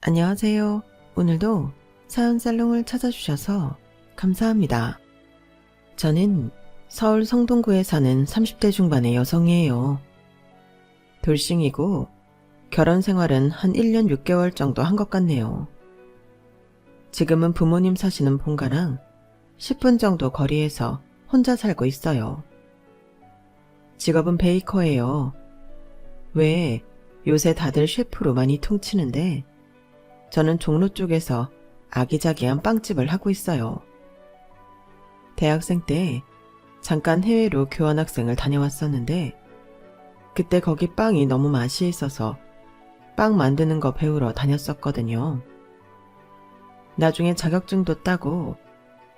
안녕하세요. 오늘도 사연살롱을 찾아주셔서 감사합니다. 저는 서울 성동구에 사는 30대 중반의 여성이에요. 돌싱이고 결혼 생활은 한 1년 6개월 정도 한 것 같네요. 지금은 부모님 사시는 본가랑 10분 정도 거리에서 혼자 살고 있어요. 직업은 베이커예요. 왜 요새 다들 셰프로 많이 퉁치는데 저는 종로 쪽에서 아기자기한 빵집을 하고 있어요. 대학생 때 잠깐 해외로 교환학생을 다녀왔었는데 그때 거기 빵이 너무 맛이 있어서 빵 만드는 거 배우러 다녔었거든요. 나중에 자격증도 따고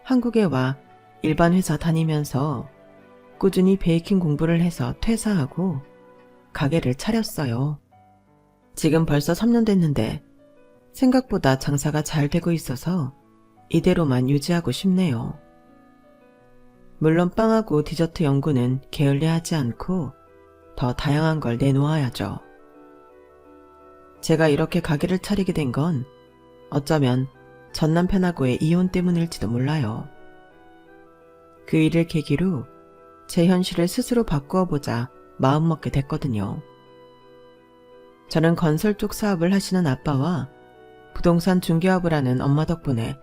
한국에 와 일반 회사 다니면서 꾸준히 베이킹 공부를 해서 퇴사하고 가게를 차렸어요. 지금 벌써 3년 됐는데 생각보다 장사가 잘 되고 있어서 이대로만 유지하고 싶네요. 물론 빵하고 디저트 연구는 게을리하지 않고 더 다양한 걸 내놓아야죠. 제가 이렇게 가게를 차리게 된 건 어쩌면 전 남편하고의 이혼 때문일지도 몰라요. 그 일을 계기로 제 현실을 스스로 바꾸어 보자 마음먹게 됐거든요. 저는 건설 쪽 사업을 하시는 아빠와 부동산 중개업을 하는 엄마 덕분에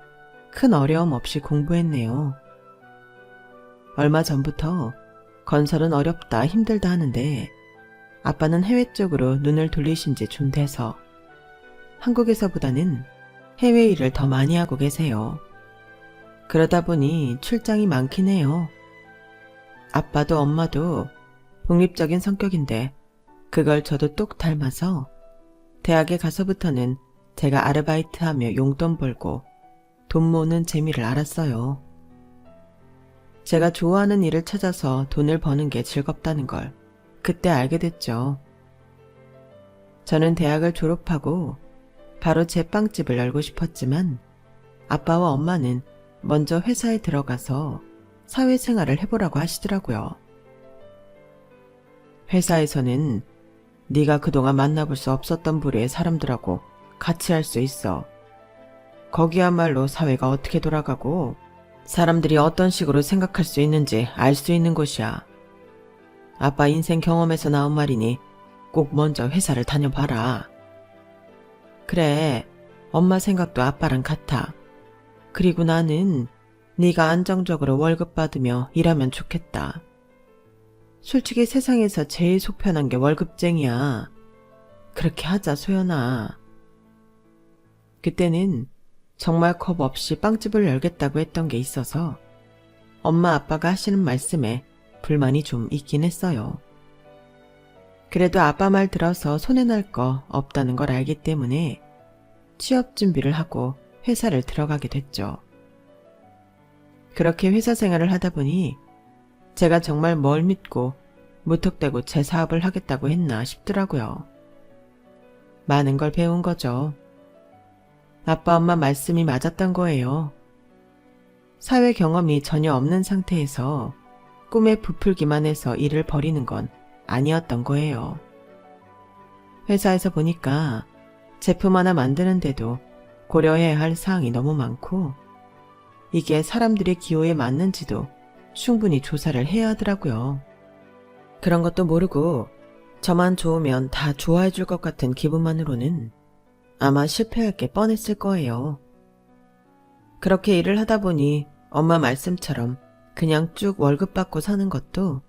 큰 어려움 없이 공부했네요. 얼마 전부터 건설은 어렵다 힘들다 하는데 아빠는 해외 쪽으로 눈을 돌리신 지 좀 돼서 한국에서보다는 해외 일을 더 많이 하고 계세요. 그러다 보니 출장이 많긴 해요. 아빠도 엄마도 독립적인 성격인데 그걸 저도 똑 닮아서 대학에 가서부터는 제가 아르바이트하며 용돈 벌고 돈 모으는 재미를 알았어요. 제가 좋아하는 일을 찾아서 돈을 버는 게 즐겁다는 걸 그때 알게 됐죠. 저는 대학을 졸업하고 바로 제 빵집을 열고 싶었지만 아빠와 엄마는 먼저 회사에 들어가서 사회생활을 해보라고 하시더라고요. 회사에서는 네가 그동안 만나볼 수 없었던 부류의 사람들하고 같이 할 수 있어. 거기야말로 사회가 어떻게 돌아가고 사람들이 어떤 식으로 생각할 수 있는지 알 수 있는 곳이야. 아빠 인생 경험에서 나온 말이니 꼭 먼저 회사를 다녀봐라. 그래, 엄마 생각도 아빠랑 같아. 그리고 나는 네가 안정적으로 월급 받으며 일하면 좋겠다. 솔직히 세상에서 제일 속편한 게 월급쟁이야. 그렇게 하자, 소연아. 그때는 정말 겁 없이 빵집을 열겠다고 했던 게 있어서 엄마 아빠가 하시는 말씀에 불만이 좀 있긴 했어요. 그래도 아빠 말 들어서 손해날 거 없다는 걸 알기 때문에 취업 준비를 하고 회사를 들어가게 됐죠. 그렇게 회사 생활을 하다 보니 제가 정말 뭘 믿고 무턱대고 제 사업을 하겠다고 했나 싶더라고요. 많은 걸 배운 거죠. 아빠 엄마 말씀이 맞았던 거예요. 사회 경험이 전혀 없는 상태에서 꿈에 부풀기만 해서 일을 벌이는 건 아니었던 거예요. 회사에서 보니까 제품 하나 만드는데도 고려해야 할 사항이 너무 많고 이게 사람들의 기호에 맞는지도 충분히 조사를 해야 하더라고요. 그런 것도 모르고 저만 좋으면 다 좋아해 줄 것 같은 기분만으로는 아마 실패할 게 뻔했을 거예요. 그렇게 일을 하다 보니 엄마 말씀처럼 그냥 쭉 월급 받고 사는 것도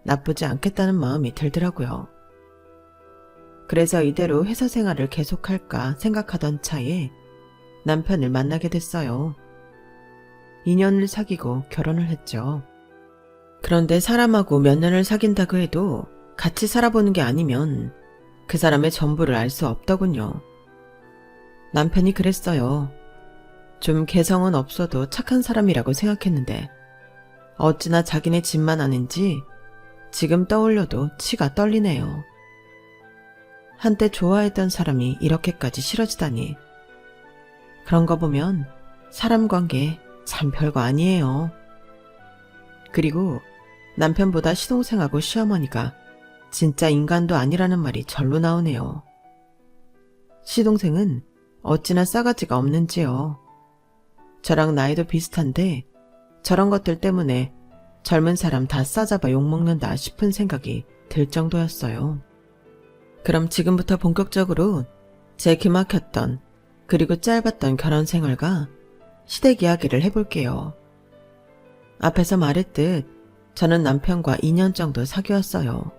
나쁘지 않겠다는 마음이 들더라고요. 그래서 이대로 회사 생활을 계속할까 생각하던 차에 남편을 만나게 됐어요. 2년을 사귀고 결혼을 했죠. 그런데 사람하고 몇 년을 사귄다고 해도 같이 살아보는 게 아니면 그 사람의 전부를 알 수 없더군요. 남편이 그랬어요. 좀 개성은 없어도 착한 사람이라고 생각했는데 어찌나 자기네 집만 아는지 지금 떠올려도 치가 떨리네요. 한때 좋아했던 사람이 이렇게까지 싫어지다니. 그런 거 보면 사람 관계 참 별거 아니에요. 그리고 남편보다 시동생하고 시어머니가 진짜 인간도 아니라는 말이 절로 나오네요. 시동생은 어찌나 싸가지가 없는지요. 저랑 나이도 비슷한데 저런 것들 때문에 젊은 사람 다 싸잡아 욕먹는다 싶은 생각이 들 정도였어요. 그럼 지금부터 본격적으로 제 기막혔던 그리고 짧았던 결혼 생활과 시댁 이야기를 해볼게요. 앞에서 말했듯 저는 남편과 2년 정도 사귀었어요.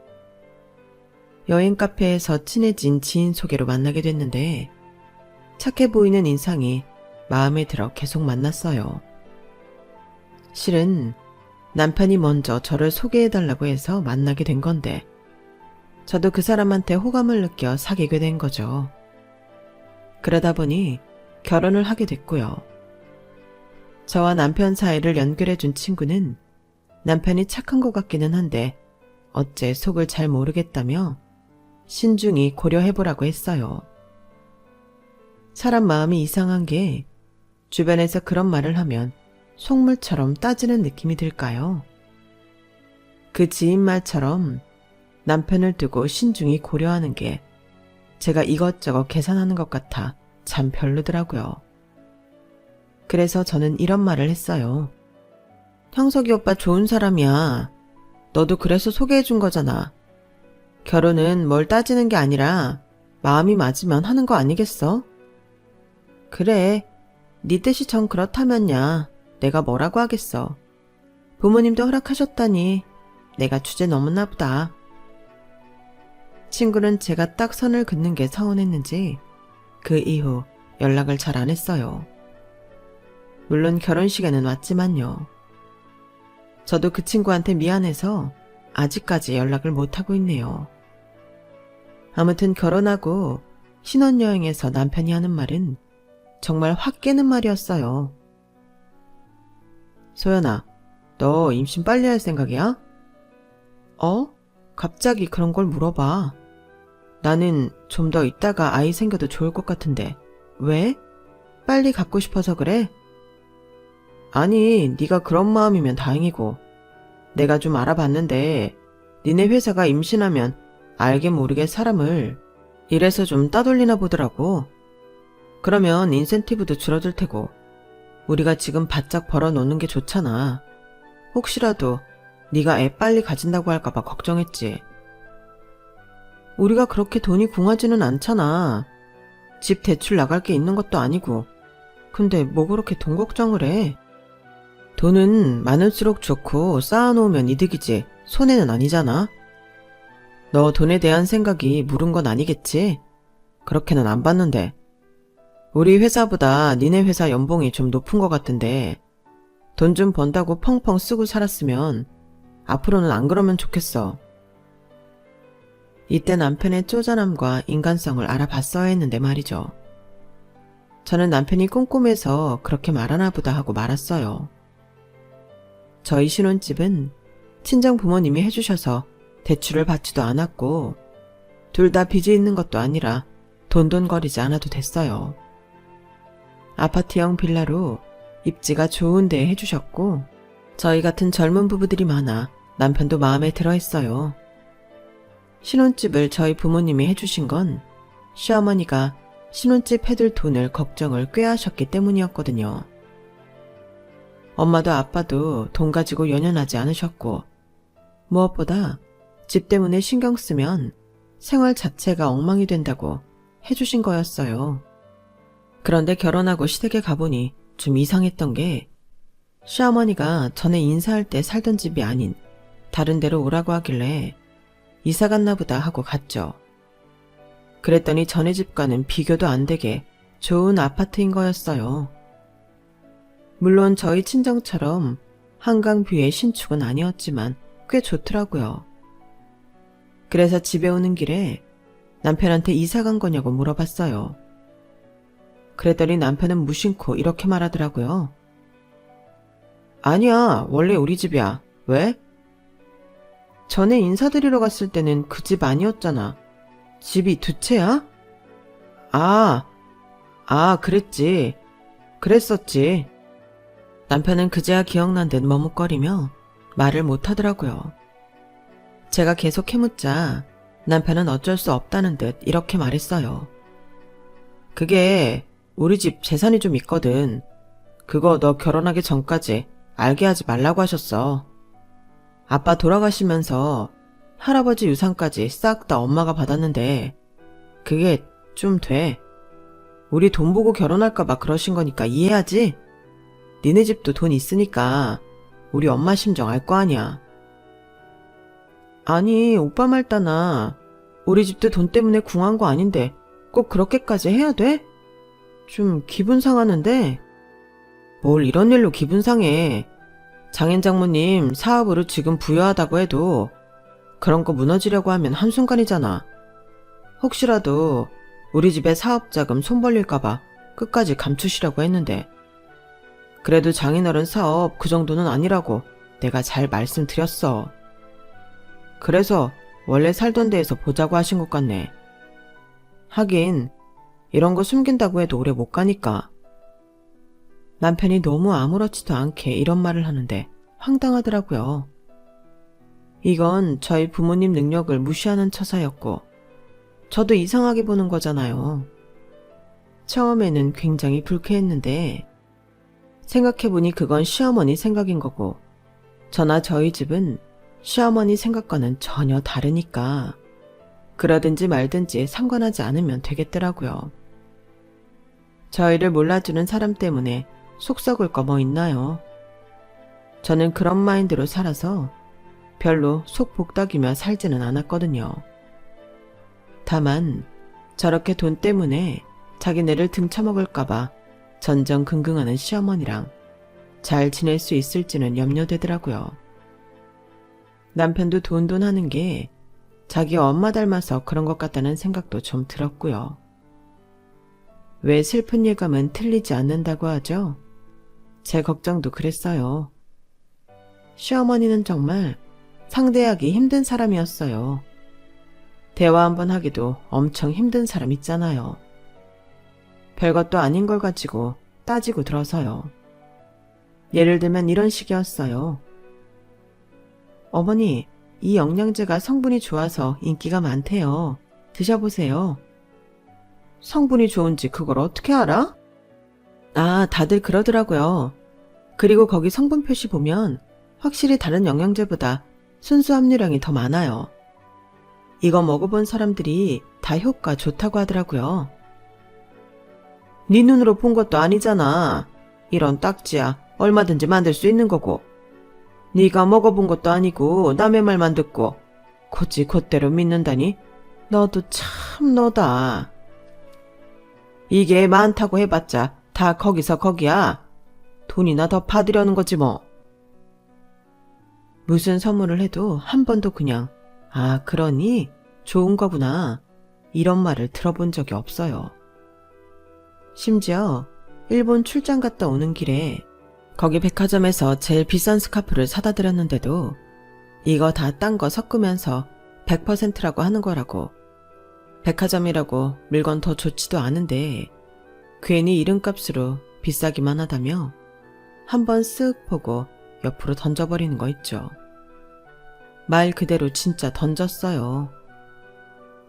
여행 카페에서 친해진 지인 소개로 만나게 됐는데 착해 보이는 인상이 마음에 들어 계속 만났어요. 실은 남편이 먼저 저를 소개해달라고 해서 만나게 된 건데 저도 그 사람한테 호감을 느껴 사귀게 된 거죠. 그러다 보니 결혼을 하게 됐고요. 저와 남편 사이를 연결해준 친구는 남편이 착한 것 같기는 한데 어째 속을 잘 모르겠다며 신중히 고려해보라고 했어요. 사람 마음이 이상한 게 주변에서 그런 말을 하면 속물처럼 따지는 느낌이 들까요? 그 지인 말처럼 남편을 두고 신중히 고려하는 게 제가 이것저것 계산하는 것 같아 참 별로더라고요. 그래서 저는 이런 말을 했어요. 형석이 오빠 좋은 사람이야. 너도 그래서 소개해준 거잖아. 결혼은 뭘 따지는 게 아니라 마음이 맞으면 하는 거 아니겠어? 그래, 네 뜻이 전 그렇다면야 내가 뭐라고 하겠어. 부모님도 허락하셨다니 내가 주제 넘었나 보다. 친구는 제가 딱 선을 긋는 게 서운했는지 그 이후 연락을 잘 안 했어요. 물론 결혼식에는 왔지만요. 저도 그 친구한테 미안해서 아직까지 연락을 못하고 있네요. 아무튼 결혼하고 신혼여행에서 남편이 하는 말은 정말 확 깨는 말이었어요. 소연아, 너 임신 빨리 할 생각이야? 갑자기 그런 걸 물어봐. 나는 좀 더 있다가 아이 생겨도 좋을 것 같은데 왜? 빨리 갖고 싶어서 그래? 아니, 네가 그런 마음이면 다행이고 내가 좀 알아봤는데 니네 회사가 임신하면 알게 모르게 사람을 이래서 좀 따돌리나 보더라고. 그러면 인센티브도 줄어들 테고 우리가 지금 바짝 벌어놓는 게 좋잖아. 혹시라도 네가 애 빨리 가진다고 할까봐 걱정했지. 우리가 그렇게 돈이 궁하지는 않잖아. 집 대출 나갈 게 있는 것도 아니고. 근데 뭐 그렇게 돈 걱정을 해? 돈은 많을수록 좋고 쌓아놓으면 이득이지 손해는 아니잖아. 너 돈에 대한 생각이 무른 건 아니겠지? 그렇게는 안 봤는데. 우리 회사보다 니네 회사 연봉이 좀 높은 것 같은데 돈 좀 번다고 펑펑 쓰고 살았으면 앞으로는 안 그러면 좋겠어. 이때 남편의 쪼잔함과 인간성을 알아봤어야 했는데 말이죠. 저는 남편이 꼼꼼해서 그렇게 말하나 보다 하고 말았어요. 저희 신혼집은 친정 부모님이 해주셔서 대출을 받지도 않았고 둘 다 빚이 있는 것도 아니라 돈돈거리지 않아도 됐어요. 아파트형 빌라로 입지가 좋은 데에 해주셨고 저희 같은 젊은 부부들이 많아 남편도 마음에 들어 했어요. 신혼집을 저희 부모님이 해주신 건 시어머니가 신혼집 해둘 돈을 걱정을 꽤 하셨기 때문이었거든요. 엄마도 아빠도 돈 가지고 연연하지 않으셨고 무엇보다 집 때문에 신경 쓰면 생활 자체가 엉망이 된다고 해주신 거였어요. 그런데 결혼하고 시댁에 가보니 좀 이상했던 게 시어머니가 전에 인사할 때 살던 집이 아닌 다른 데로 오라고 하길래 이사 갔나 보다 하고 갔죠. 그랬더니 전에 집과는 비교도 안 되게 좋은 아파트인 거였어요. 물론 저희 친정처럼 한강뷰의 신축은 아니었지만 꽤 좋더라고요. 그래서 집에 오는 길에 남편한테 이사 간 거냐고 물어봤어요. 그랬더니 남편은 무심코 이렇게 말하더라고요. 아니야, 원래 우리 집이야. 왜? 전에 인사드리러 갔을 때는 그 집 아니었잖아. 집이 두 채야? 그랬지. 그랬었지. 남편은 그제야 기억난 듯 머뭇거리며 말을 못하더라고요. 제가 계속 캐묻자 남편은 어쩔 수 없다는 듯 이렇게 말했어요. 그게 우리 집 재산이 좀 있거든. 그거 너 결혼하기 전까지 알게 하지 말라고 하셨어. 아빠 돌아가시면서 할아버지 유산까지 싹 다 엄마가 받았는데 그게 좀 돼. 우리 돈 보고 결혼할까봐 그러신 거니까 이해하지? 니네 집도 돈 있으니까 우리 엄마 심정 알 거 아니야. 아니, 오빠 말 따나. 우리 집도 돈 때문에 궁한 거 아닌데 꼭 그렇게까지 해야 돼? 좀 기분 상하는데? 뭘 이런 일로 기분 상해. 장인 장모님 사업으로 지금 부유하다고 해도 그런 거 무너지려고 하면 한순간이잖아. 혹시라도 우리 집에 사업자금 손 벌릴까봐 끝까지 감추시려고 했는데 그래도 장인어른 사업 그 정도는 아니라고 내가 잘 말씀드렸어. 그래서 원래 살던 데에서 보자고 하신 것 같네. 하긴 이런 거 숨긴다고 해도 오래 못 가니까. 남편이 너무 아무렇지도 않게 이런 말을 하는데 황당하더라고요. 이건 저희 부모님 능력을 무시하는 처사였고 저도 이상하게 보는 거잖아요. 처음에는 굉장히 불쾌했는데 생각해보니 그건 시어머니 생각인 거고 저나 저희 집은 시어머니 생각과는 전혀 다르니까 그러든지 말든지 상관하지 않으면 되겠더라고요. 저희를 몰라주는 사람 때문에 속 썩을 거 뭐 있나요? 저는 그런 마인드로 살아서 별로 속 복닥이며 살지는 않았거든요. 다만 저렇게 돈 때문에 자기네를 등쳐먹을까봐 전전긍긍하는 시어머니랑 잘 지낼 수 있을지는 염려되더라고요. 남편도 돈돈 하는 게 자기 엄마 닮아서 그런 것 같다는 생각도 좀 들었고요. 왜 슬픈 예감은 틀리지 않는다고 하죠? 제 걱정도 그랬어요. 시어머니는 정말 상대하기 힘든 사람이었어요. 대화 한번 하기도 엄청 힘든 사람 있잖아요. 별것도 아닌 걸 가지고 따지고 들어서요. 예를 들면 이런 식이었어요. 어머니, 이 영양제가 성분이 좋아서 인기가 많대요. 드셔보세요. 성분이 좋은지 그걸 어떻게 알아? 아, 다들 그러더라고요. 그리고 거기 성분 표시 보면 확실히 다른 영양제보다 순수 함유량이 더 많아요. 이거 먹어본 사람들이 다 효과 좋다고 하더라고요. 네 눈으로 본 것도 아니잖아. 이런 딱지야 얼마든지 만들 수 있는 거고. 네가 먹어본 것도 아니고 남의 말만 듣고 곧지 곧대로 믿는다니 너도 참 너다. 이게 많다고 해봤자 다 거기서 거기야. 돈이나 더 받으려는 거지 뭐. 무슨 선물을 해도 한 번도 그냥 아 그러니 좋은 거구나 이런 말을 들어본 적이 없어요. 심지어 일본 출장 갔다 오는 길에 거기 백화점에서 제일 비싼 스카프를 사다 드렸는데도 이거 다 딴 거 섞으면서 100%라고 하는 거라고. 백화점이라고 물건 더 좋지도 않은데 괜히 이름값으로 비싸기만 하다며 한번 쓱 보고 옆으로 던져버리는 거 있죠. 말 그대로 진짜 던졌어요.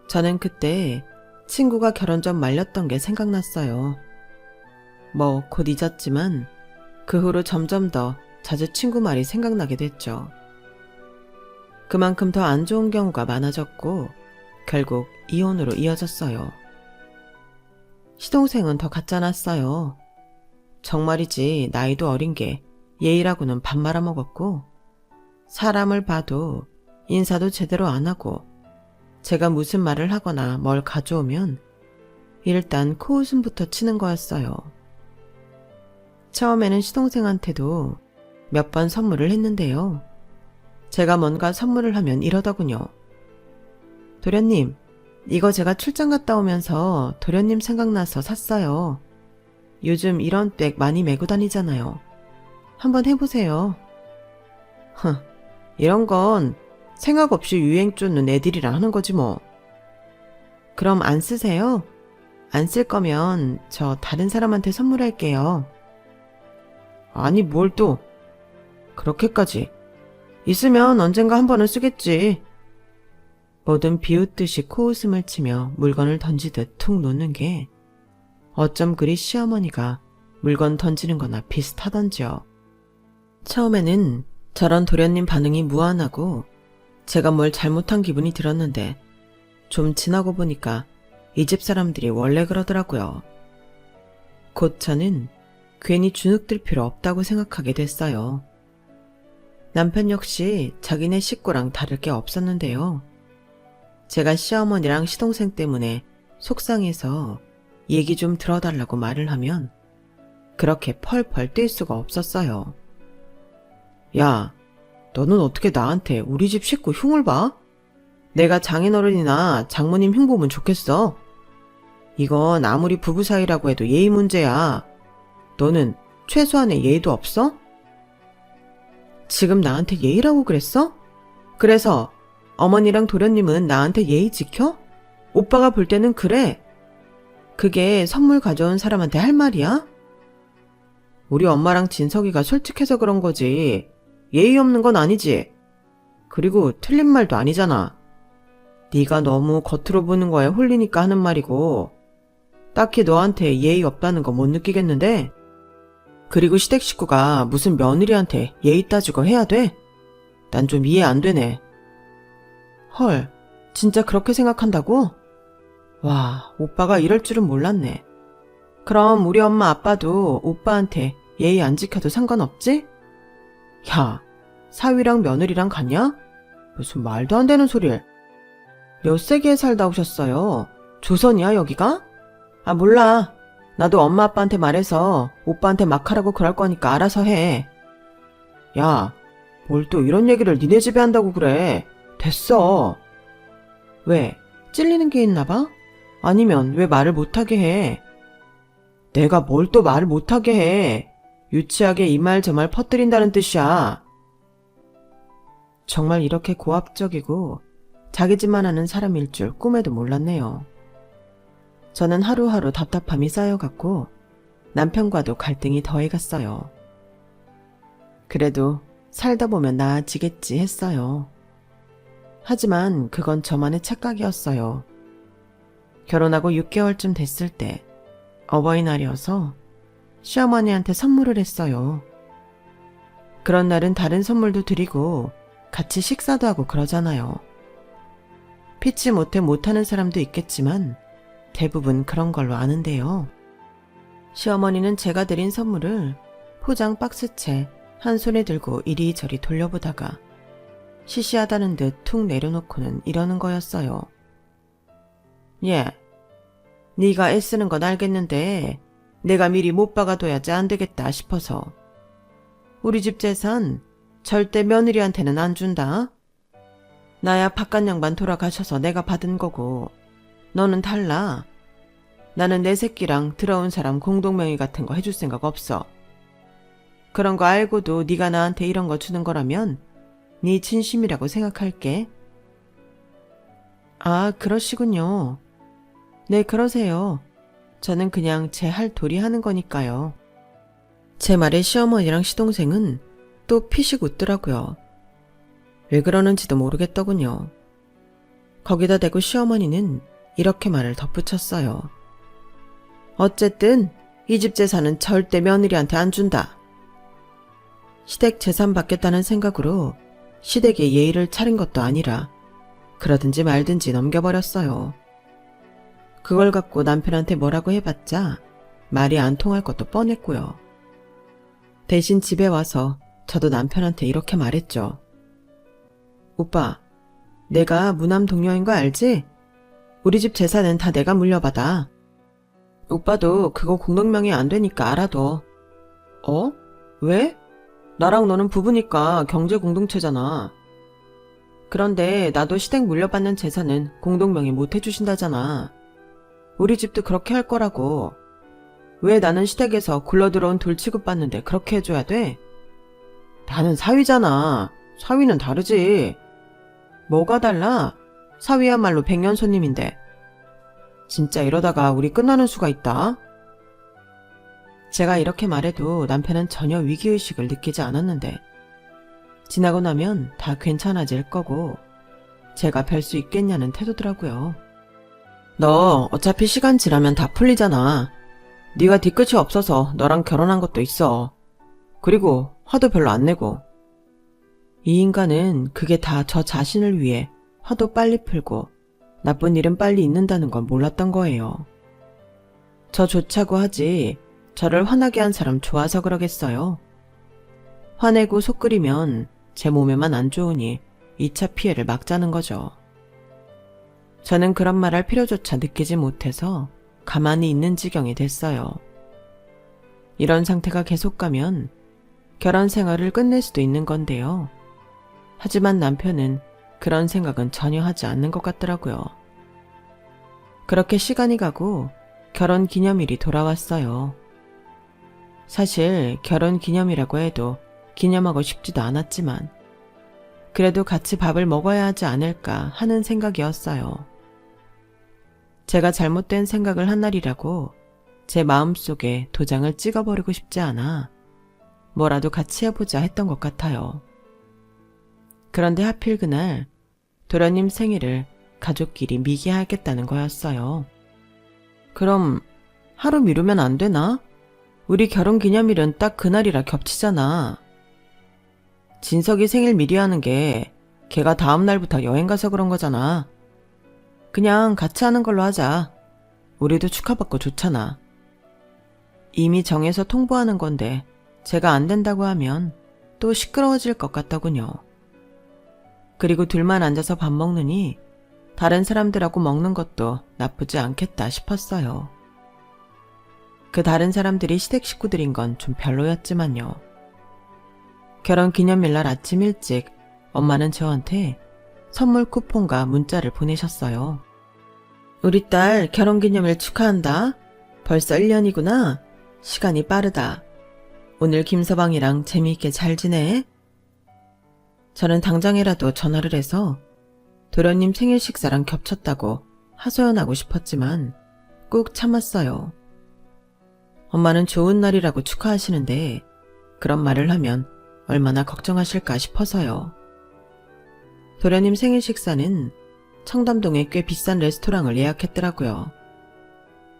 저는 그때 친구가 결혼 전 말렸던 게 생각났어요. 뭐 곧 잊었지만 그 후로 점점 더 자주 친구 말이 생각나게 됐죠. 그만큼 더 안 좋은 경우가 많아졌고 결국 이혼으로 이어졌어요. 시동생은 더 갖잖았어요. 정말이지 나이도 어린 게 예의라고는 밥 말아먹었고 사람을 봐도 인사도 제대로 안 하고 제가 무슨 말을 하거나 뭘 가져오면 일단 코웃음부터 치는 거였어요. 처음에는 시동생한테도 몇 번 선물을 했는데요. 제가 뭔가 선물을 하면 이러더군요. 도련님, 이거 제가 출장 갔다 오면서 도련님 생각나서 샀어요. 요즘 이런 백 많이 메고 다니잖아요. 한번 해보세요. 이런 건 생각 없이 유행 쫓는 애들이랑 하는 거지 뭐. 그럼 안 쓰세요? 안 쓸 거면 저 다른 사람한테 선물할게요. 아니 뭘 또 그렇게까지. 있으면 언젠가 한 번은 쓰겠지. 뭐든 비웃듯이 코웃음을 치며 물건을 던지듯 툭 놓는 게 어쩜 그리 시어머니가 물건 던지는 거나 비슷하던지요. 처음에는 저런 도련님 반응이 무안하고 제가 뭘 잘못한 기분이 들었는데 좀 지나고 보니까 이 집 사람들이 원래 그러더라고요. 곧 저는 괜히 주눅들 필요 없다고 생각하게 됐어요. 남편 역시 자기네 식구랑 다를 게 없었는데요. 제가 시어머니랑 시동생 때문에 속상해서 얘기 좀 들어달라고 말을 하면 그렇게 펄펄 뛸 수가 없었어요. 야, 너는 어떻게 나한테 우리 집 식구 흉을 봐? 내가 장인어른이나 장모님 흉 보면 좋겠어. 이건 아무리 부부 사이라고 해도 예의 문제야. 너는 최소한의 예의도 없어? 지금 나한테 예의라고 그랬어? 그래서 어머니랑 도련님은 나한테 예의 지켜? 오빠가 볼 때는 그래. 그게 선물 가져온 사람한테 할 말이야? 우리 엄마랑 진석이가 솔직해서 그런 거지. 예의 없는 건 아니지. 그리고 틀린 말도 아니잖아. 네가 너무 겉으로 보는 거에 홀리니까 하는 말이고 딱히 너한테 예의 없다는 거 못 느끼겠는데? 그리고 시댁 식구가 무슨 며느리한테 예의 따지고 해야 돼? 난 좀 이해 안 되네. 헐, 진짜 그렇게 생각한다고? 와, 오빠가 이럴 줄은 몰랐네. 그럼 우리 엄마 아빠도 오빠한테 예의 안 지켜도 상관없지? 야, 사위랑 며느리랑 같냐? 무슨 말도 안 되는 소리를. 몇 세기에 살다 오셨어요? 조선이야 여기가? 아 몰라. 나도 엄마 아빠한테 말해서 오빠한테 막 하라고 그럴 거니까 알아서 해. 야, 뭘 또 이런 얘기를 니네 집에 한다고 그래. 됐어. 왜? 찔리는 게 있나 봐? 아니면 왜 말을 못하게 해? 내가 뭘 또 말을 못하게 해. 유치하게 이 말 저 말 퍼뜨린다는 뜻이야. 정말 이렇게 고압적이고 자기 집만 하는 사람일 줄 꿈에도 몰랐네요. 저는 하루하루 답답함이 쌓여갔고 남편과도 갈등이 더해갔어요. 그래도 살다 보면 나아지겠지 했어요. 하지만 그건 저만의 착각이었어요. 결혼하고 6개월쯤 됐을 때 어버이날이어서 시어머니한테 선물을 했어요. 그런 날은 다른 선물도 드리고 같이 식사도 하고 그러잖아요. 피치 못해 못하는 사람도 있겠지만 대부분 그런 걸로 아는데요. 시어머니는 제가 드린 선물을 포장 박스채 한 손에 들고 이리저리 돌려보다가 시시하다는 듯 툭 내려놓고는 이러는 거였어요. 예, 네가 애쓰는 건 알겠는데 내가 미리 못 박아둬야지 안 되겠다 싶어서 우리 집 재산 절대 며느리한테는 안 준다. 나야 바깥 양반 돌아가셔서 내가 받은 거고 너는 달라. 나는 내 새끼랑 들어온 사람 공동명의 같은 거 해줄 생각 없어. 그런 거 알고도 네가 나한테 이런 거 주는 거라면 네 진심이라고 생각할게. 아, 그러시군요. 네, 그러세요. 저는 그냥 제 할 도리 하는 거니까요. 제 말에 시어머니랑 시동생은 또 피식 웃더라고요. 왜 그러는지도 모르겠더군요. 거기다 대고 시어머니는 이렇게 말을 덧붙였어요. 어쨌든 이 집 재산은 절대 며느리한테 안 준다. 시댁 재산 받겠다는 생각으로 시댁에 예의를 차린 것도 아니라 그러든지 말든지 넘겨버렸어요. 그걸 갖고 남편한테 뭐라고 해봤자 말이 안 통할 것도 뻔했고요. 대신 집에 와서 저도 남편한테 이렇게 말했죠. 오빠, 내가 무남 동료인 거 알지? 우리 집 재산은 다 내가 물려받아. 오빠도 그거 공동명의 안 되니까 알아둬. 어? 왜? 나랑 너는 부부니까 경제 공동체잖아. 그런데 나도 시댁 물려받는 재산은 공동명의 못 해주신다잖아. 우리 집도 그렇게 할 거라고. 왜 나는 시댁에서 굴러들어온 돌 취급받는데 그렇게 해줘야 돼? 나는 사위잖아. 사위는 다르지. 뭐가 달라? 사위야말로 백년 손님인데. 진짜 이러다가 우리 끝나는 수가 있다. 제가 이렇게 말해도 남편은 전혀 위기의식을 느끼지 않았는데 지나고 나면 다 괜찮아질 거고 제가 별 수 있겠냐는 태도더라고요. 너 어차피 시간 지나면 다 풀리잖아. 네가 뒤끝이 없어서 너랑 결혼한 것도 있어. 그리고 화도 별로 안 내고. 이 인간은 그게 다 저 자신을 위해 화도 빨리 풀고 나쁜 일은 빨리 잊는다는 건 몰랐던 거예요. 저 좋자고 하지 저를 화나게 한 사람 좋아서 그러겠어요. 화내고 속 끓이면 제 몸에만 안 좋으니 2차 피해를 막자는 거죠. 저는 그런 말 할 필요조차 느끼지 못해서 가만히 있는 지경이 됐어요. 이런 상태가 계속 가면 결혼 생활을 끝낼 수도 있는 건데요. 하지만 남편은 그런 생각은 전혀 하지 않는 것 같더라고요. 그렇게 시간이 가고 결혼 기념일이 돌아왔어요. 사실 결혼 기념이라고 해도 기념하고 싶지도 않았지만 그래도 같이 밥을 먹어야 하지 않을까 하는 생각이었어요. 제가 잘못된 생각을 한 날이라고 제 마음속에 도장을 찍어버리고 싶지 않아 뭐라도 같이 해보자 했던 것 같아요. 그런데 하필 그날 도련님 생일을 가족끼리 미기하겠다는 거였어요. 그럼 하루 미루면 안 되나? 우리 결혼기념일은 딱 그날이라 겹치잖아. 진석이 생일 미리 하는 게 걔가 다음 날부터 여행 가서 그런 거잖아. 그냥 같이 하는 걸로 하자. 우리도 축하받고 좋잖아. 이미 정해서 통보하는 건데 제가 안 된다고 하면 또 시끄러워질 것 같더군요. 그리고 둘만 앉아서 밥 먹느니 다른 사람들하고 먹는 것도 나쁘지 않겠다 싶었어요. 그 다른 사람들이 시댁 식구들인 건 좀 별로였지만요. 결혼 기념일날 아침 일찍 엄마는 저한테 선물 쿠폰과 문자를 보내셨어요. 우리 딸 결혼기념일 축하한다. 벌써 1년이구나. 시간이 빠르다. 오늘 김서방이랑 재미있게 잘 지내? 저는 당장이라도 전화를 해서 도련님 생일 식사랑 겹쳤다고 하소연하고 싶었지만 꾹 참았어요. 엄마는 좋은 날이라고 축하하시는데 그런 말을 하면 얼마나 걱정하실까 싶어서요. 도련님 생일 식사는 청담동에 꽤 비싼 레스토랑을 예약했더라고요.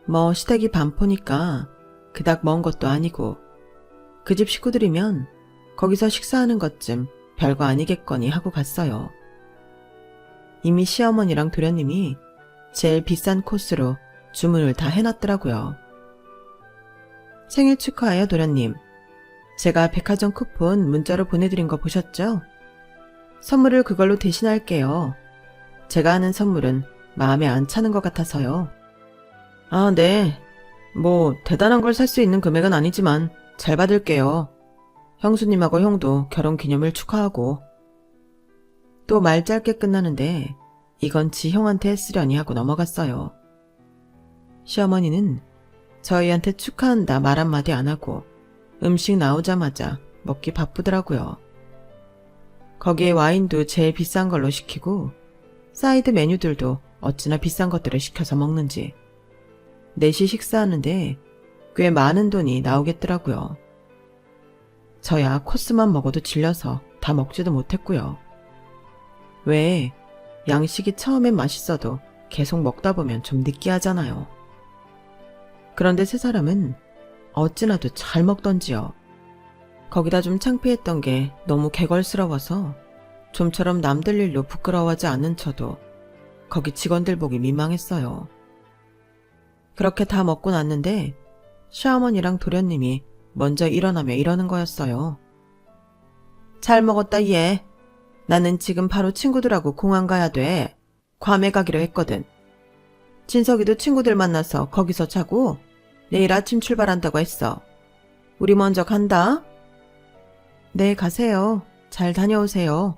뭐 시댁이 반포니까 그닥 먼 것도 아니고 그 집 식구들이면 거기서 식사하는 것쯤 별거 아니겠거니 하고 갔어요. 이미 시어머니랑 도련님이 제일 비싼 코스로 주문을 다 해놨더라고요. 생일 축하해요 도련님. 제가 백화점 쿠폰 문자로 보내드린 거 보셨죠? 선물을 그걸로 대신할게요. 제가 하는 선물은 마음에 안 차는 것 같아서요. 아, 네. 뭐 대단한 걸 살 수 있는 금액은 아니지만 잘 받을게요. 형수님하고 형도 결혼기념일 축하하고. 또 말 짧게 끝나는데 이건 지 형한테 했으려니 하고 넘어갔어요. 시어머니는 저희한테 축하한다 말 한마디 안 하고 음식 나오자마자 먹기 바쁘더라고요. 거기에 와인도 제일 비싼 걸로 시키고 사이드 메뉴들도 어찌나 비싼 것들을 시켜서 먹는지 넷이 식사하는데 꽤 많은 돈이 나오겠더라고요. 저야 코스만 먹어도 질려서 다 먹지도 못했고요. 왜 양식이 처음엔 맛있어도 계속 먹다 보면 좀 느끼하잖아요. 그런데 세 사람은 어찌나도 잘 먹던지요. 거기다 좀 창피했던 게 너무 개걸스러워서 좀처럼 남들 일로 부끄러워하지 않는 척도 거기 직원들 보기 민망했어요. 그렇게 다 먹고 났는데 시어머니랑 도련님이 먼저 일어나며 이러는 거였어요. 잘 먹었다 얘. 나는 지금 바로 친구들하고 공항 가야 돼. 괌에 가기로 했거든. 진석이도 친구들 만나서 거기서 자고 내일 아침 출발한다고 했어. 우리 먼저 간다. 네, 가세요. 잘 다녀오세요.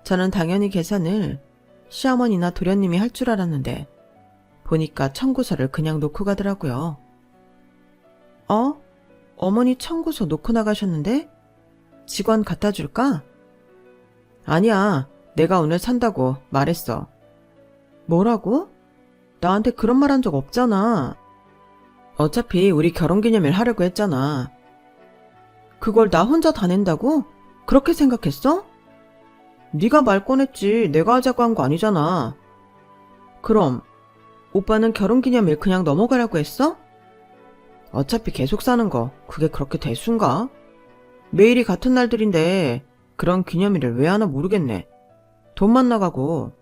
저는 당연히 계산을 시어머니나 도련님이 할 줄 알았는데 보니까 청구서를 그냥 놓고 가더라고요. 어머니 청구서 놓고 나가셨는데? 직원 갖다 줄까? 아니야, 내가 오늘 산다고 말했어. 뭐라고? 나한테 그런 말 한 적 없잖아. 어차피 우리 결혼기념일 하려고 했잖아. 그걸 나 혼자 다 낸다고? 그렇게 생각했어? 네가 말 꺼냈지 내가 하자고 한 거 아니잖아. 그럼 오빠는 결혼기념일 그냥 넘어가라고 했어? 어차피 계속 사는 거 그게 그렇게 대수인가? 매일이 같은 날들인데 그런 기념일을 왜 하나 모르겠네. 돈만 나가고.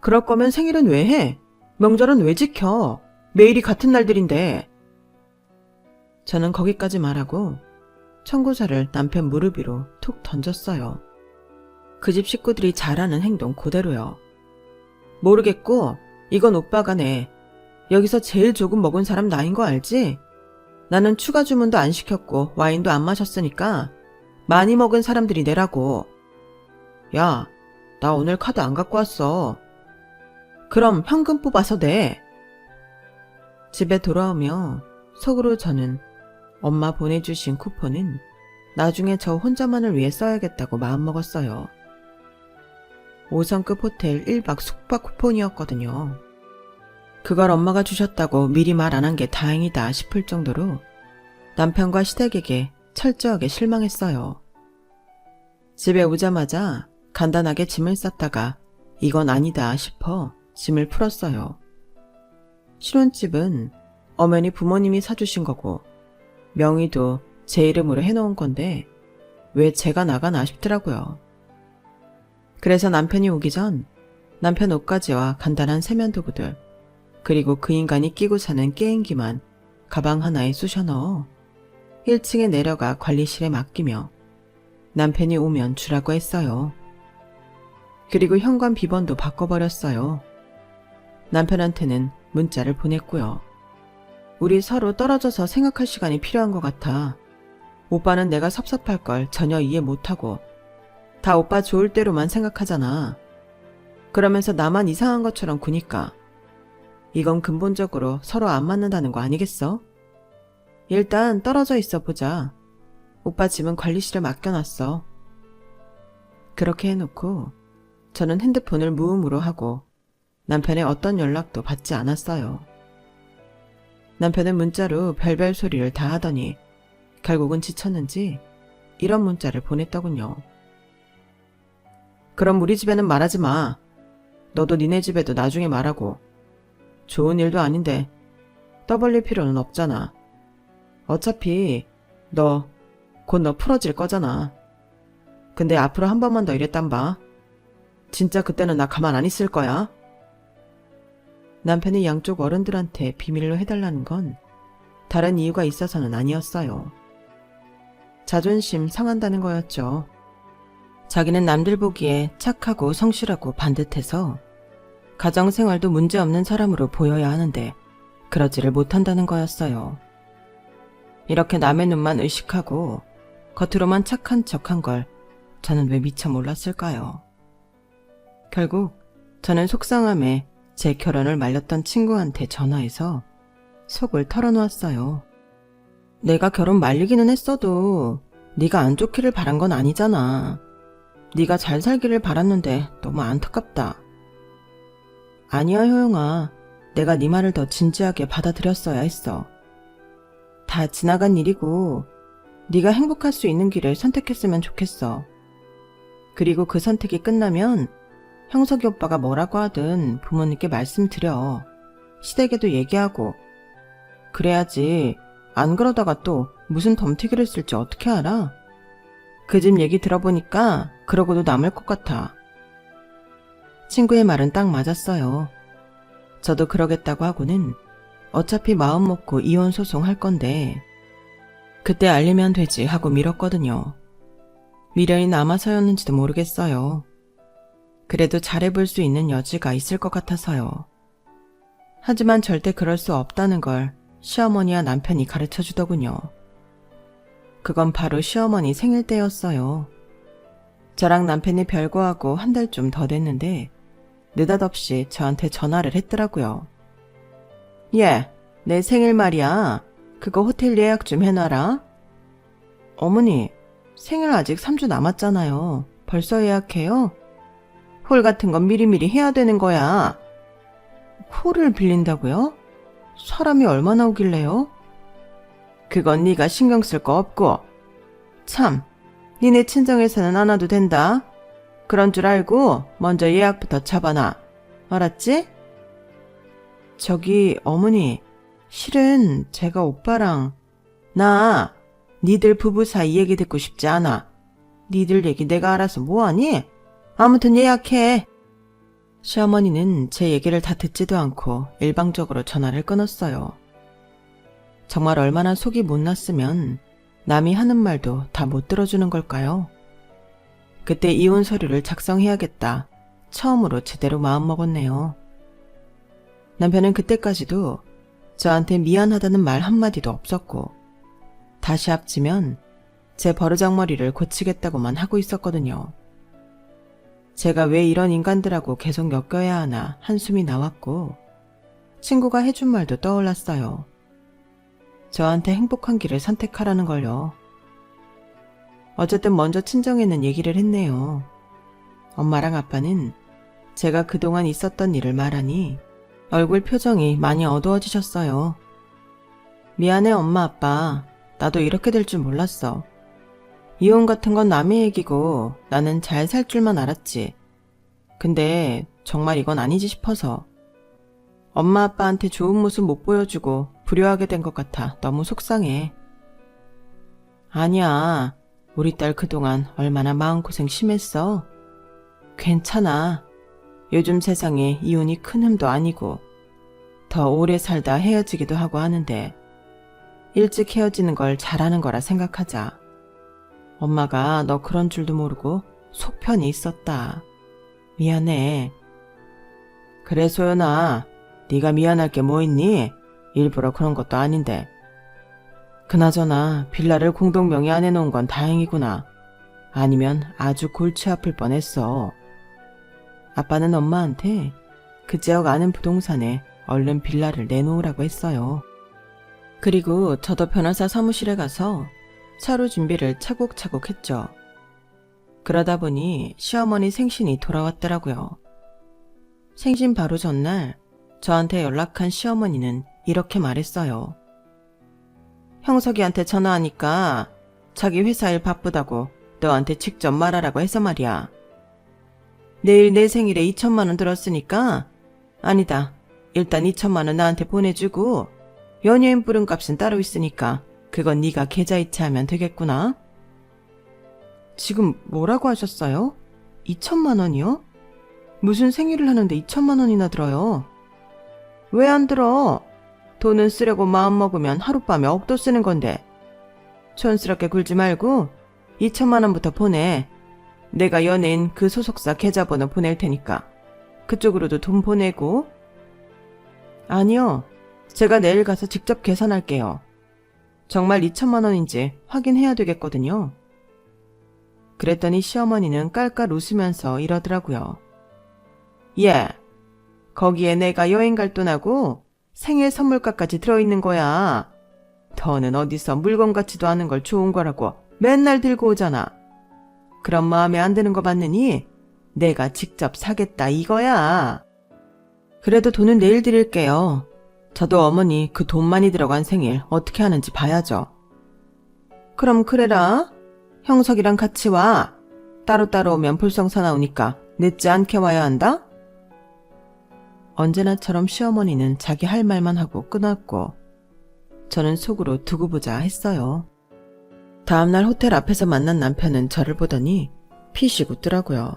그럴 거면 생일은 왜 해? 명절은 왜 지켜? 매일이 같은 날들인데. 저는 거기까지 말하고 청구서를 남편 무릎 위로 툭 던졌어요. 그 집 식구들이 잘하는 행동 그대로요. 모르겠고 이건 오빠가 내. 여기서 제일 조금 먹은 사람 나인 거 알지? 나는 추가 주문도 안 시켰고 와인도 안 마셨으니까 많이 먹은 사람들이 내라고. 야, 나 오늘 카드 안 갖고 왔어. 그럼 현금 뽑아서 내. 집에 돌아오며 속으로 저는 엄마 보내주신 쿠폰은 나중에 저 혼자만을 위해 써야겠다고 마음먹었어요. 5성급 호텔 1박 숙박 쿠폰이었거든요. 그걸 엄마가 주셨다고 미리 말 안 한 게 다행이다 싶을 정도로 남편과 시댁에게 철저하게 실망했어요. 집에 오자마자 간단하게 짐을 쌌다가 이건 아니다 싶어 짐을 풀었어요. 신혼집은 어머니 부모님이 사주신 거고 명의도 제 이름으로 해놓은 건데 왜 제가 나가나 싶더라고요. 그래서 남편이 오기 전 남편 옷가지와 간단한 세면도구들 그리고 그 인간이 끼고 사는 게임기만 가방 하나에 쑤셔 넣어 1층에 내려가 관리실에 맡기며 남편이 오면 주라고 했어요. 그리고 현관 비번도 바꿔버렸어요. 남편한테는 문자를 보냈고요. 우리 서로 떨어져서 생각할 시간이 필요한 것 같아. 오빠는 내가 섭섭할 걸 전혀 이해 못하고 다 오빠 좋을 대로만 생각하잖아. 그러면서 나만 이상한 것처럼 구니까 이건 근본적으로 서로 안 맞는다는 거 아니겠어? 일단 떨어져 있어 보자. 오빠 집은 관리실에 맡겨놨어. 그렇게 해놓고 저는 핸드폰을 무음으로 하고 남편의 어떤 연락도 받지 않았어요. 남편은 문자로 별별 소리를 다 하더니 결국은 지쳤는지 이런 문자를 보냈더군요. 그럼 우리 집에는 말하지 마. 너도 니네 집에도 나중에 말하고. 좋은 일도 아닌데 떠벌릴 필요는 없잖아. 어차피 곧 너 풀어질 거잖아. 근데 앞으로 한 번만 더 이랬단 봐. 진짜 그때는 나 가만 안 있을 거야. 남편이 양쪽 어른들한테 비밀로 해달라는 건 다른 이유가 있어서는 아니었어요. 자존심 상한다는 거였죠. 자기는 남들 보기에 착하고 성실하고 반듯해서 가정생활도 문제없는 사람으로 보여야 하는데 그러지를 못한다는 거였어요. 이렇게 남의 눈만 의식하고 겉으로만 착한 척한 걸 저는 왜 미처 몰랐을까요? 결국 저는 속상함에 제 결혼을 말렸던 친구한테 전화해서 속을 털어놓았어요. 내가 결혼 말리기는 했어도 네가 안 좋기를 바란 건 아니잖아. 네가 잘 살기를 바랐는데 너무 안타깝다. 아니야 효영아. 내가 네 말을 더 진지하게 받아들였어야 했어. 다 지나간 일이고 네가 행복할 수 있는 길을 선택했으면 좋겠어. 그리고 그 선택이 끝나면 형석이 오빠가 뭐라고 하든 부모님께 말씀드려. 시댁에도 얘기하고. 그래야지. 안 그러다가 또 무슨 덤태기를 쓸지 어떻게 알아? 그 집 얘기 들어보니까 그러고도 남을 것 같아. 친구의 말은 딱 맞았어요. 저도 그러겠다고 하고는 어차피 마음 먹고 이혼 소송할 건데 그때 알리면 되지 하고 미뤘거든요. 미련이 남아서였는지도 모르겠어요. 그래도 잘해볼 수 있는 여지가 있을 것 같아서요. 하지만 절대 그럴 수 없다는 걸 시어머니와 남편이 가르쳐주더군요. 그건 바로 시어머니 생일 때였어요. 저랑 남편이 별거하고 한 달쯤 더 됐는데 느닷없이 저한테 전화를 했더라고요. 얘, 내 생일 말이야. 그거 호텔 예약 좀 해놔라. 어머니, 생일 아직 3주 남았잖아요. 벌써 예약해요? 홀 같은 건 미리미리 해야 되는 거야. 홀을 빌린다고요? 사람이 얼마나 오길래요? 그건 네가 신경 쓸 거 없고. 참, 니네 친정에서는 안 와도 된다. 그런 줄 알고 먼저 예약부터 잡아놔. 알았지? 저기 어머니, 실은 제가 오빠랑 나 니들 부부 사이 얘기 듣고 싶지 않아. 니들 얘기 내가 알아서 뭐하니? 아무튼 예약해. 시어머니는 제 얘기를 다 듣지도 않고 일방적으로 전화를 끊었어요. 정말 얼마나 속이 못났으면 남이 하는 말도 다 못 들어주는 걸까요? 그때 이혼 서류를 작성해야겠다. 처음으로 제대로 마음먹었네요. 남편은 그때까지도 저한테 미안하다는 말 한마디도 없었고 다시 합치면 제 버르장머리를 고치겠다고만 하고 있었거든요. 제가 왜 이런 인간들하고 계속 엮여야 하나 한숨이 나왔고 친구가 해준 말도 떠올랐어요. 저한테 행복한 길을 선택하라는 걸요. 어쨌든 먼저 친정에는 얘기를 했네요. 엄마랑 아빠는 제가 그동안 있었던 일을 말하니 얼굴 표정이 많이 어두워지셨어요. 미안해 엄마 아빠. 나도 이렇게 될 줄 몰랐어. 이혼 같은 건 남의 얘기고 나는 잘 살 줄만 알았지. 근데 정말 이건 아니지 싶어서 엄마 아빠한테 좋은 모습 못 보여주고 불효하게 된 것 같아 너무 속상해. 아니야. 우리 딸 그동안 얼마나 마음고생 심했어. 괜찮아. 요즘 세상에 이혼이 큰 흠도 아니고 더 오래 살다 헤어지기도 하고 하는데 일찍 헤어지는 걸 잘하는 거라 생각하자. 엄마가 너 그런 줄도 모르고 속편이 있었다. 미안해. 그래 소연아, 네가 미안할 게 뭐 있니? 일부러 그런 것도 아닌데. 그나저나 빌라를 공동 명의 안 해놓은 건 다행이구나. 아니면 아주 골치 아플 뻔했어. 아빠는 엄마한테 그 지역 아는 부동산에 얼른 빌라를 내놓으라고 했어요. 그리고 저도 변호사 사무실에 가서 차로 준비를 차곡차곡 했죠. 그러다 보니 시어머니 생신이 돌아왔더라고요. 생신 바로 전날 저한테 연락한 시어머니는 이렇게 말했어요. 형석이한테 전화하니까 자기 회사 일 바쁘다고 너한테 직접 말하라고 해서 말이야. 내일 내 생일에 2천만 원 들었으니까 아니다. 일단 2천만 원 나한테 보내주고 연예인 부른 값은 따로 있으니까 그건 네가 계좌이체하면 되겠구나. 지금 뭐라고 하셨어요? 2천만 원이요? 무슨 생일을 하는데 2천만 원이나 들어요? 왜 안 들어? 돈은 쓰려고 마음먹으면 하룻밤에 억도 쓰는 건데. 촌스럽게 굴지 말고 2천만 원부터 보내. 내가 연예인 그 소속사 계좌번호 보낼 테니까 그쪽으로도 돈 보내고. 아니요. 제가 내일 가서 직접 계산할게요. 정말 2천만 원인지 확인해야 되겠거든요. 그랬더니 시어머니는 깔깔 웃으면서 이러더라고요. 예, 거기에 내가 여행 갈 돈하고 생일 선물값까지 들어있는 거야. 더는 어디서 물건 같지도 않은 걸 좋은 거라고 맨날 들고 오잖아. 그럼 마음에 안 드는 거 봤느니 내가 직접 사겠다 이거야. 그래도 돈은 내일 드릴게요. 저도 어머니 그 돈 많이 들어간 생일 어떻게 하는지 봐야죠. 그럼 그래라. 형석이랑 같이 와. 따로따로 오면 불성사 나오니까 늦지 않게 와야 한다. 언제나처럼 시어머니는 자기 할 말만 하고 끊었고 저는 속으로 두고 보자 했어요. 다음날 호텔 앞에서 만난 남편은 저를 보더니 피식 웃더라고요.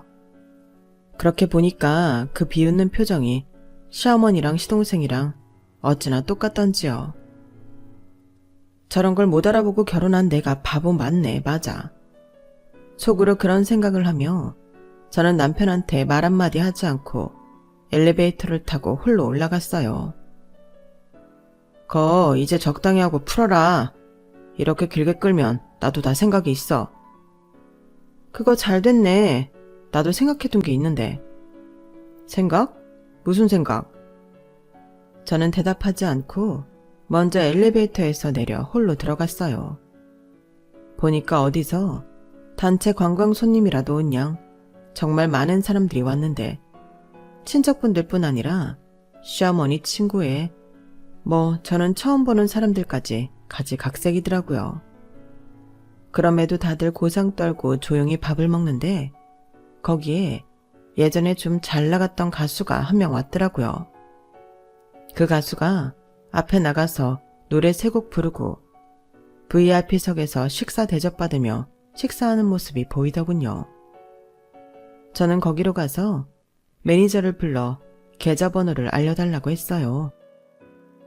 그렇게 보니까 그 비웃는 표정이 시어머니랑 시동생이랑 어찌나 똑같던지요. 저런 걸 못 알아보고 결혼한 내가 바보 맞네, 맞아. 속으로 그런 생각을 하며 저는 남편한테 말 한마디 하지 않고 엘리베이터를 타고 홀로 올라갔어요. 거 이제 적당히 하고 풀어라. 이렇게 길게 끌면 나도 다 생각이 있어. 그거 잘 됐네. 나도 생각해둔 게 있는데. 생각? 무슨 생각? 저는 대답하지 않고 먼저 엘리베이터에서 내려 홀로 들어갔어요. 보니까 어디서 단체 관광 손님이라도 온 양 정말 많은 사람들이 왔는데 친척분들뿐 아니라 시어머니 친구에 저는 처음 보는 사람들까지 가지각색이더라고요. 그럼에도 다들 고상 떨고 조용히 밥을 먹는데 거기에 예전에 좀 잘 나갔던 가수가 한 명 왔더라고요. 그 가수가 앞에 나가서 노래 3곡 부르고 VIP석에서 식사 대접받으며 식사하는 모습이 보이더군요. 저는 거기로 가서 매니저를 불러 계좌번호를 알려달라고 했어요.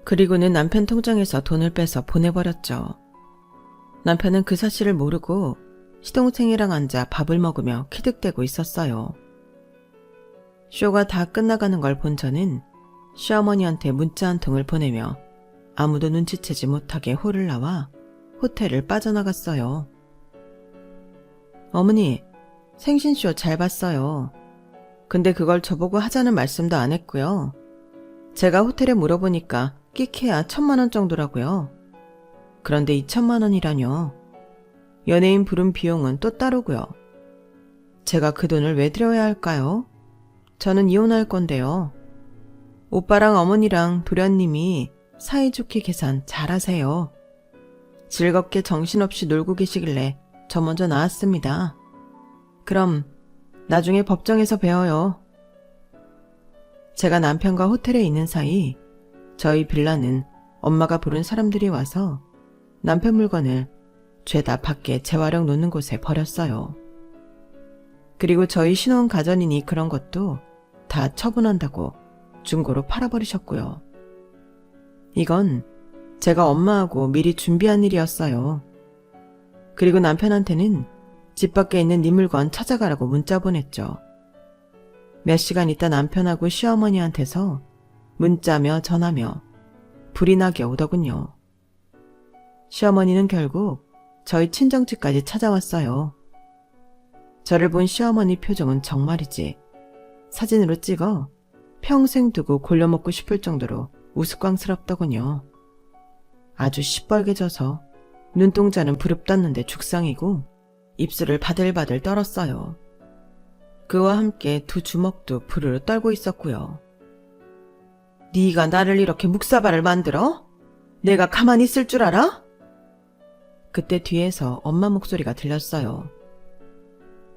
그리고는 남편 통장에서 돈을 빼서 보내버렸죠. 남편은 그 사실을 모르고 시동생이랑 앉아 밥을 먹으며 키득대고 있었어요. 쇼가 다 끝나가는 걸 본 저는 시어머니한테 문자 한 통을 보내며 아무도 눈치채지 못하게 홀을 나와 호텔을 빠져나갔어요. 어머니, 생신쇼 잘 봤어요. 근데 그걸 저보고 하자는 말씀도 안 했고요. 제가 호텔에 물어보니까 끼케야 1,000만 원 정도라고요. 그런데 2,000만 원이라뇨. 연예인 부른 비용은 또 따르고요. 제가 그 돈을 왜 드려야 할까요? 저는 이혼할 건데요. 오빠랑 어머니랑 도련님이 사이좋게 계산 잘하세요. 즐겁게 정신없이 놀고 계시길래 저 먼저 나왔습니다. 그럼 나중에 법정에서 뵈어요. 제가 남편과 호텔에 있는 사이 저희 빌라는 엄마가 부른 사람들이 와서 남편 물건을 죄다 밖에 재활용 놓는 곳에 버렸어요. 그리고 저희 신혼 가전이니 그런 것도 다 처분한다고 중고로 팔아버리셨고요. 이건 제가 엄마하고 미리 준비한 일이었어요. 그리고 남편한테는 집 밖에 있는 네 물건 찾아가라고 문자 보냈죠. 몇 시간 있다 남편하고 시어머니한테서 문자며 전화며 불이 나게 오더군요. 시어머니는 결국 저희 친정집까지 찾아왔어요. 저를 본 시어머니 표정은 정말이지 사진으로 찍어 평생 두고 골려먹고 싶을 정도로 우스꽝스럽더군요. 아주 시뻘개져서 눈동자는 부릅떴는데 죽상이고 입술을 바들바들 떨었어요. 그와 함께 두 주먹도 부르르 떨고 있었고요. 네가 나를 이렇게 묵사발을 만들어? 내가 가만히 있을 줄 알아? 그때 뒤에서 엄마 목소리가 들렸어요.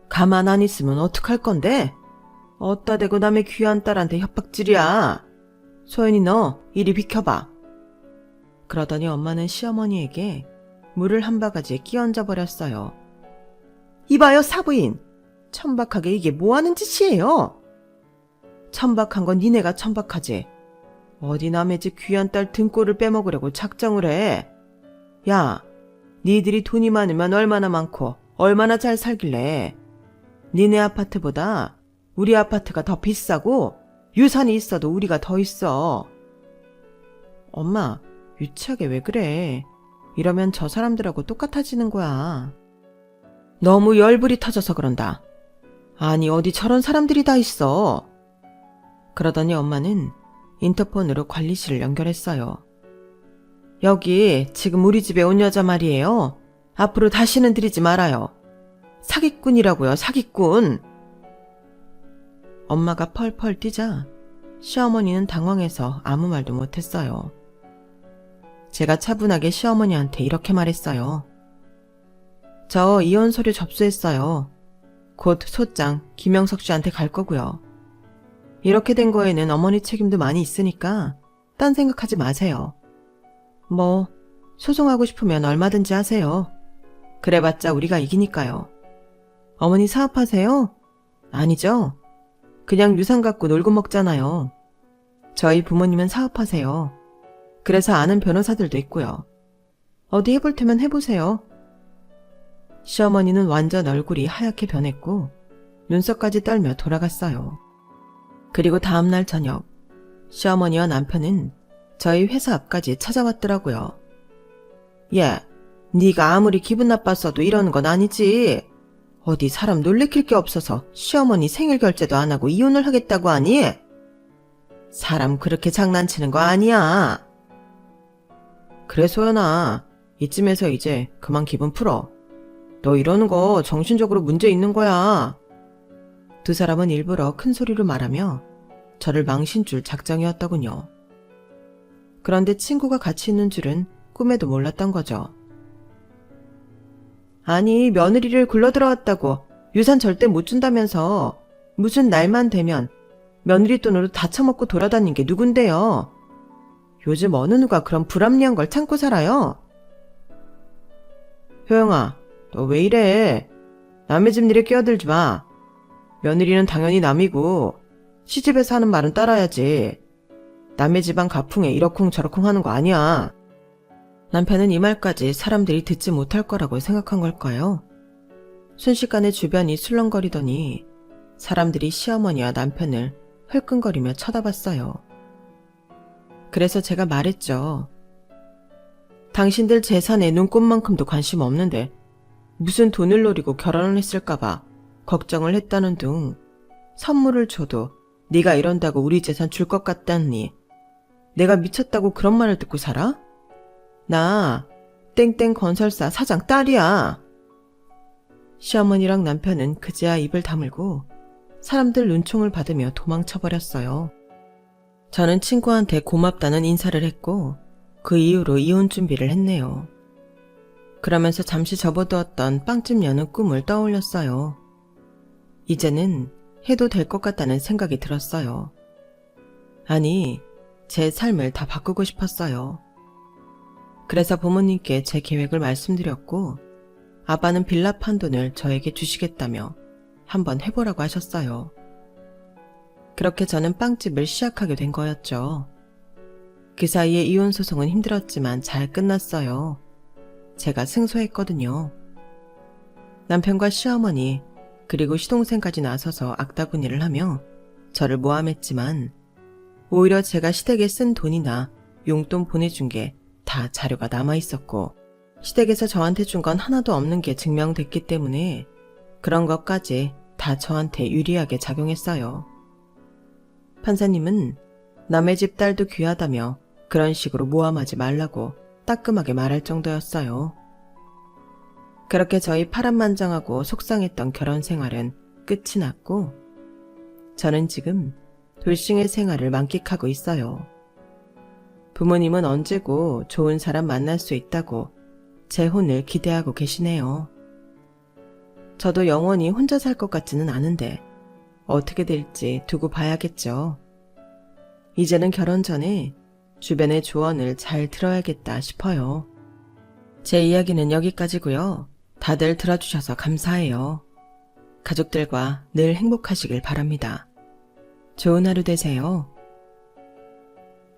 가만 안 있으면 어떡할 건데? 어따 대고 남의 귀한 딸한테 협박질이야. 소연이 너 이리 비켜봐. 그러더니 엄마는 시어머니에게 물을 한 바가지에 끼얹어 버렸어요. 이봐요 사부인. 천박하게 이게 뭐하는 짓이에요? 천박한 건 니네가 천박하지. 어디 남의 집 귀한 딸 등골을 빼먹으려고 작정을 해. 야, 니들이 돈이 많으면 얼마나 많고 얼마나 잘 살길래. 니네 아파트보다 우리 아파트가 더 비싸고 유산이 있어도 우리가 더 있어. 엄마, 유치하게 왜 그래? 이러면 저 사람들하고 똑같아지는 거야. 너무 열불이 터져서 그런다. 아니 어디 저런 사람들이 다 있어. 그러더니 엄마는 인터폰으로 관리실을 연결했어요. 여기 지금 우리 집에 온 여자 말이에요. 앞으로 다시는 들이지 말아요. 사기꾼이라고요, 사기꾼. 엄마가 펄펄 뛰자 시어머니는 당황해서 아무 말도 못했어요. 제가 차분하게 시어머니한테 이렇게 말했어요. 저 이혼 서류 접수했어요. 곧 소장 김영석 씨한테 갈 거고요. 이렇게 된 거에는 어머니 책임도 많이 있으니까 딴 생각하지 마세요. 뭐 소송하고 싶으면 얼마든지 하세요. 그래봤자 우리가 이기니까요. 어머니 사업하세요? 아니죠. 그냥 유산 갖고 놀고 먹잖아요. 저희 부모님은 사업하세요. 그래서 아는 변호사들도 있고요. 어디 해볼 테면 해보세요. 시어머니는 완전 얼굴이 하얗게 변했고 눈썹까지 떨며 돌아갔어요. 그리고 다음날 저녁 시어머니와 남편은 저희 회사 앞까지 찾아왔더라고요. 야, 네가 아무리 기분 나빴어도 이러는 건 아니지. 어디 사람 놀래킬 게 없어서 시어머니 생일 결제도 안 하고 이혼을 하겠다고 하니? 사람 그렇게 장난치는 거 아니야. 그래 소연아, 이쯤에서 이제 그만 기분 풀어. 너 이러는 거 정신적으로 문제 있는 거야. 두 사람은 일부러 큰 소리로 말하며 저를 망신줄 작정이었더군요. 그런데 친구가 같이 있는 줄은 꿈에도 몰랐던 거죠. 아니 며느리를 굴러들어왔다고 유산 절대 못 준다면서 무슨 날만 되면 며느리 돈으로 다 처먹고 돌아다닌 게 누군데요. 요즘 어느 누가 그런 불합리한 걸 참고 살아요? 효영아, 너 왜 이래? 남의 집 일에 끼어들지 마. 며느리는 당연히 남이고 시집에서 하는 말은 따라야지. 남의 집안 가풍에 이러쿵저러쿵 하는 거 아니야. 남편은 이 말까지 사람들이 듣지 못할 거라고 생각한 걸까요? 순식간에 주변이 술렁거리더니 사람들이 시어머니와 남편을 흘끈거리며 쳐다봤어요. 그래서 제가 말했죠. 당신들 재산에 눈꼽만큼도 관심 없는데 무슨 돈을 노리고 결혼을 했을까봐 걱정을 했다는 둥 선물을 줘도 네가 이런다고 우리 재산 줄 것 같다니 내가 미쳤다고 그런 말을 듣고 살아? 나 땡땡 건설사 사장 딸이야. 시어머니랑 남편은 그제야 입을 다물고 사람들 눈총을 받으며 도망쳐버렸어요. 저는 친구한테 고맙다는 인사를 했고 그 이후로 이혼 준비를 했네요. 그러면서 잠시 접어두었던 빵집 여는 꿈을 떠올렸어요. 이제는 해도 될 것 같다는 생각이 들었어요. 아니, 제 삶을 다 바꾸고 싶었어요. 그래서 부모님께 제 계획을 말씀드렸고 아빠는 빌라 판 돈을 저에게 주시겠다며 한번 해보라고 하셨어요. 그렇게 저는 빵집을 시작하게 된 거였죠. 그 사이에 이혼 소송은 힘들었지만 잘 끝났어요. 제가 승소했거든요. 남편과 시어머니 그리고 시동생까지 나서서 악다구니를 하며 저를 모함했지만 오히려 제가 시댁에 쓴 돈이나 용돈 보내준 게 다 자료가 남아있었고 시댁에서 저한테 준 건 하나도 없는 게 증명됐기 때문에 그런 것까지 다 저한테 유리하게 작용했어요. 판사님은 남의 집 딸도 귀하다며 그런 식으로 모함하지 말라고 따끔하게 말할 정도였어요. 그렇게 저희 파란만장하고 속상했던 결혼 생활은 끝이 났고 저는 지금 돌싱의 생활을 만끽하고 있어요. 부모님은 언제고 좋은 사람 만날 수 있다고 제 혼을 기대하고 계시네요. 저도 영원히 혼자 살 것 같지는 않은데 어떻게 될지 두고 봐야겠죠. 이제는 결혼 전에 주변의 조언을 잘 들어야겠다 싶어요. 제 이야기는 여기까지고요. 다들 들어주셔서 감사해요. 가족들과 늘 행복하시길 바랍니다. 좋은 하루 되세요.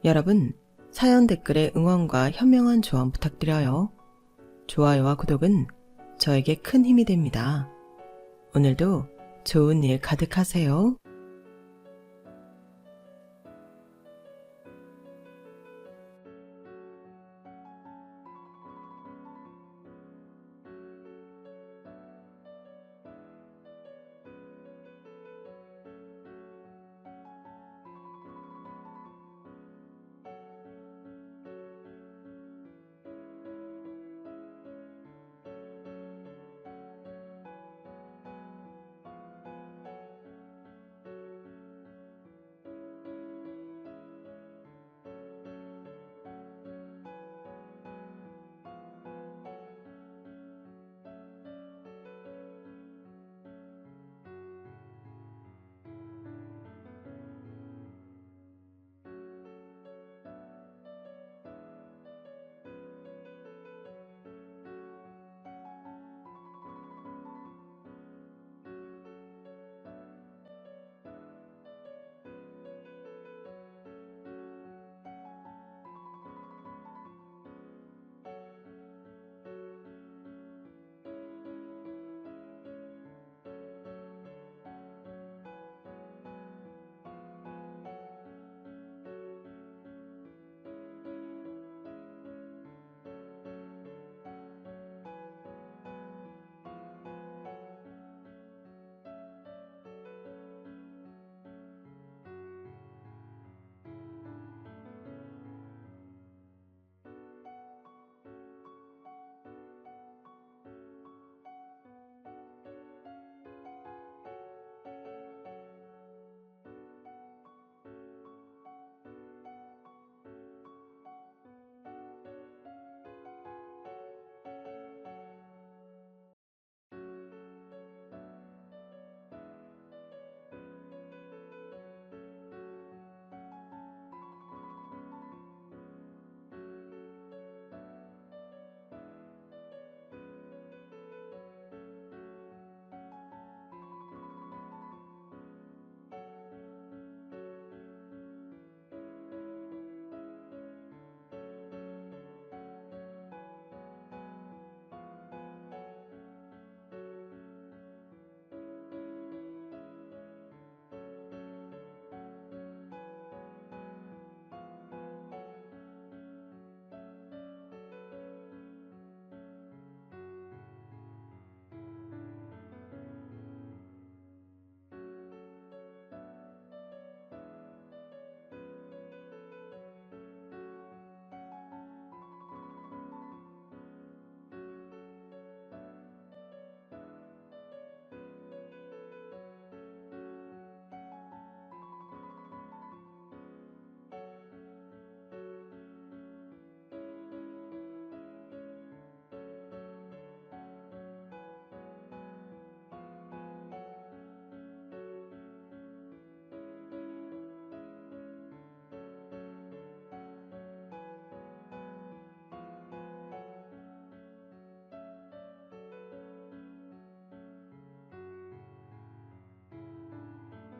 여러분, 사연 댓글에 응원과 현명한 조언 부탁드려요. 좋아요와 구독은 저에게 큰 힘이 됩니다. 오늘도 좋은 일 가득하세요.